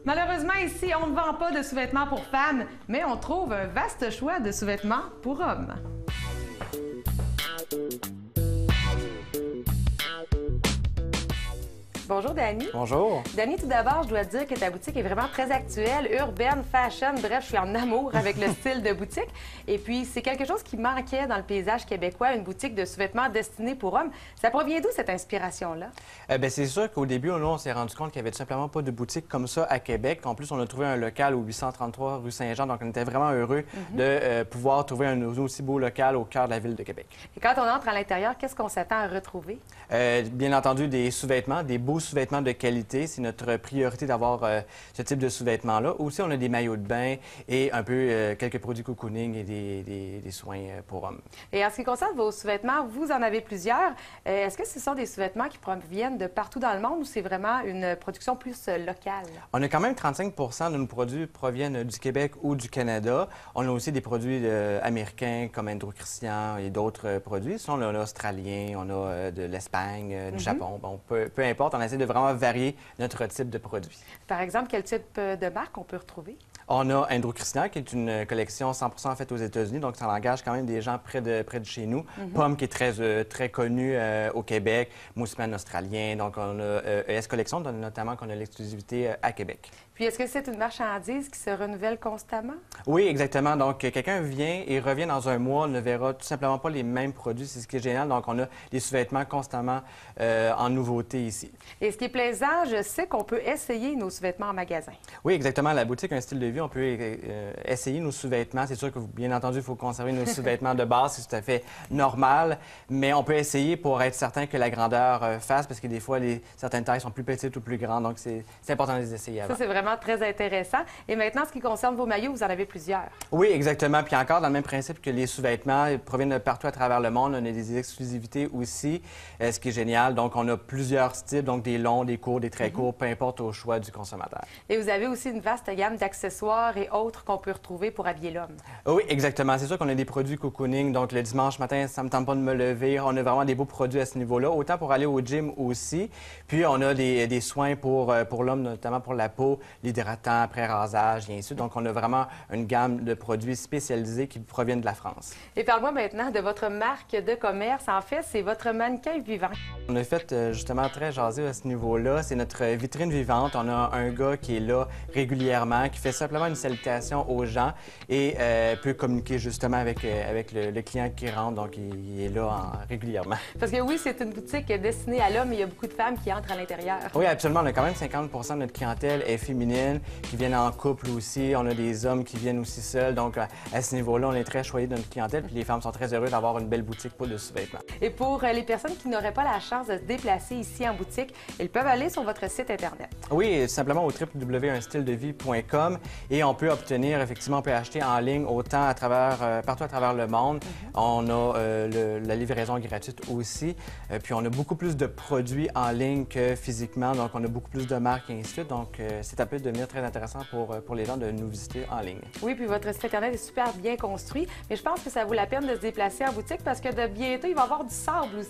Malheureusement, ici, on ne vend pas de sous-vêtements pour femmes, mais on trouve un vaste choix de sous-vêtements pour hommes. Bonjour, Dani. Bonjour. Dani, tout d'abord, je dois te dire que ta boutique est vraiment très actuelle, urbaine, fashion. Bref, je suis en amour avec le style de boutique. Et puis, c'est quelque chose qui manquait dans le paysage québécois, une boutique de sous-vêtements destinée pour hommes. Ça provient d'où, cette inspiration-là? C'est sûr qu'au début, on s'est rendu compte qu'il n'y avait tout simplement pas de boutique comme ça à Québec. En plus, on a trouvé un local au 833 rue Saint-Jean, donc on était vraiment heureux de pouvoir trouver un aussi beau local au cœur de la ville de Québec. Et quand on entre à l'intérieur, qu'est-ce qu'on s'attend à retrouver? Bien entendu, des sous-vêtements, des beaux sous-vêtements de qualité. C'est notre priorité d'avoir ce type de sous-vêtements-là. Aussi, on a des maillots de bain et un peu quelques produits cocooning et des soins pour hommes. Et en ce qui concerne vos sous-vêtements, vous en avez plusieurs. Est-ce que ce sont des sous-vêtements qui proviennent de partout dans le monde ou c'est vraiment une production plus locale? On a quand même 35 de nos produits proviennent du Québec ou du Canada. On a aussi des produits américains comme Andrew Christian et d'autres produits. Sinon, on a l'Australien, on a de l'Espagne, du Japon. Bon, peu importe, on essaie de vraiment varier notre type de produit. Par exemple, quel type de marque on peut retrouver? On a Andrew Christian, qui est une collection 100% faite aux États-Unis, donc ça engage quand même des gens près de chez nous. Pomme, qui est très connue au Québec, Mooseman australien, donc on a ES Collection, notamment qu'on a l'exclusivité à Québec. Puis, est-ce que c'est une marchandise qui se renouvelle constamment? Oui, exactement. Donc, quelqu'un vient et revient dans un mois, ne verra tout simplement pas les mêmes produits. C'est ce qui est génial. Donc, on a des sous-vêtements constamment en nouveauté ici. Et ce qui est plaisant, je sais qu'on peut essayer nos sous-vêtements en magasin. Oui, exactement. La boutique Un style de vie, on peut essayer nos sous-vêtements. C'est sûr que, bien entendu, il faut conserver nos sous-vêtements de base. C'est tout à fait normal. Mais on peut essayer pour être certain que la grandeur fasse, parce que des fois, certaines tailles sont plus petites ou plus grandes. Donc, c'est important de les essayer avant. Ça, c'est vraiment très intéressant. Et maintenant, ce qui concerne vos maillots, vous en avez plusieurs. Oui, exactement. Puis encore, dans le même principe que les sous-vêtements, ils proviennent de partout à travers le monde. On a des exclusivités aussi, ce qui est génial. Donc, on a plusieurs styles, donc des longs, des courts, des très courts, peu importe au choix du consommateur. Et vous avez aussi une vaste gamme d'accessoires et autres qu'on peut retrouver pour habiller l'homme. Oui, exactement. C'est sûr qu'on a des produits cocooning. Donc, le dimanche matin, ça ne me tente pas de me lever. On a vraiment des beaux produits à ce niveau-là, autant pour aller au gym aussi. Puis, on a des soins pour l'homme, notamment pour la peau, l'hydratant, après rasage, et ainsi de suite. Donc, on a vraiment une gamme de produits spécialisés qui proviennent de la France. Et parle-moi maintenant de votre marque de commerce. En fait, c'est votre mannequin vivant. On a fait justement très jaser à ce niveau-là. C'est notre vitrine vivante. On a un gars qui est là régulièrement, qui fait simplement une salutation aux gens et peut communiquer justement avec le client qui rentre. Donc, il est là régulièrement. Parce que oui, c'est une boutique destinée à l'homme, mais il y a beaucoup de femmes qui entrent à l'intérieur. Oui, absolument. On a quand même 50 de notre clientèle est féminine, qui viennent en couple aussi. On a des hommes qui viennent aussi seuls. Donc, à ce niveau-là, on est très choyés de notre clientèle. Puis les femmes sont très heureuses d'avoir une belle boutique pour de sous-vêtements. Et pour les personnes qui n'auraient pas la chance de se déplacer ici en boutique, ils peuvent aller sur votre site Internet. Oui, simplement au www.unstyledevie.com et on peut obtenir, effectivement, on peut acheter en ligne autant partout à travers le monde. On a la livraison gratuite aussi. Puis on a beaucoup plus de produits en ligne que physiquement. Donc, on a beaucoup plus de marques et ainsi de suite. Donc, ça peut devenir très intéressant pour les gens de nous visiter en ligne. Oui, puis votre site Internet est super bien construit, mais je pense que ça vaut la peine de se déplacer en boutique parce que de bientôt, il va y avoir du sable aussi.